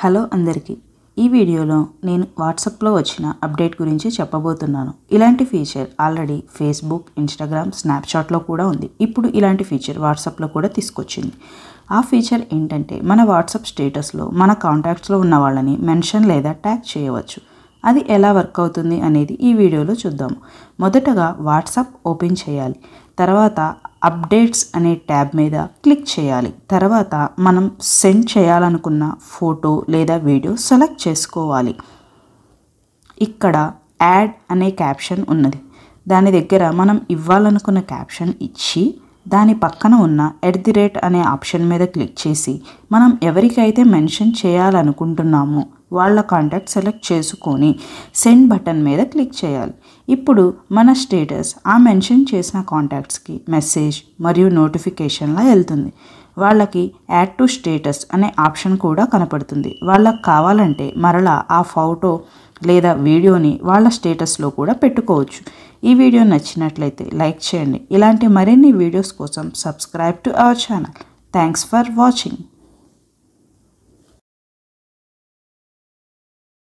Hello అందరికీ ఈ వీడియోలో నేను వాట్సాప్లో వచ్చిన అప్డేట్ గురించి చెప్పబోతున్నాను. ఇలాంటి ఫీచర్ ఆల్రెడీ ఫేస్బుక్, ఇన్స్టాగ్రామ్, స్నాప్చాట్లో కూడా ఉంది. ఇప్పుడు ఇలాంటి ఫీచర్ వాట్సాప్లో కూడా తీసుకొచ్చింది. ఆ ఫీచర్ ఏంటంటే మన వాట్సాప్ స్టేటస్లో మన కాంటాక్ట్స్లో ఉన్న వాళ్ళని మెన్షన్ లేదా ట్యాగ్ చేయవచ్చు. అది ఎలా వర్క్ అవుతుంది అనేది ఈ వీడియోలో చూద్దాము. మొదటగా వాట్సాప్ ఓపెన్ చేయాలి. తర్వాత అప్డేట్స్ అనే ట్యాబ్ మీద క్లిక్ చేయాలి. తర్వాత మనం సెండ్ చేయాలనుకున్న ఫోటో లేదా వీడియో సెలెక్ట్ చేసుకోవాలి. ఇక్కడ యాడ్ అనే క్యాప్షన్ ఉన్నది. దాని దగ్గర మనం ఇవ్వాలనుకున్న క్యాప్షన్ ఇచ్చి దాని పక్కన ఉన్న @ అనే ఆప్షన్ మీద క్లిక్ చేసి మనం ఎవరికైతే మెన్షన్ చేయాలనుకుంటున్నామో వాళ్ళ కాంటాక్ట్ సెలెక్ట్ చేసుకొని సెండ్ బటన్ మీద క్లిక్ చేయాలి. ఇప్పుడు మన స్టేటస్ ఆ మెన్షన్ చేసిన కాంటాక్ట్స్కి మెసేజ్ మరియు నోటిఫికేషన్లా వెళ్తుంది. వాళ్ళకి యాడ్ టు స్టేటస్ అనే ఆప్షన్ కూడా కనపడుతుంది. వాళ్ళకి కావాలంటే మరలా ఆ ఫోటో లేదా వీడియోని వాళ్ళ స్టేటస్లో కూడా పెట్టుకోవచ్చు. ఈ వీడియో నచ్చినట్లయితే లైక్ చేయండి. ఇలాంటి మరిన్ని వీడియోస్ కోసం subscribe to our channel. Thanks for watching.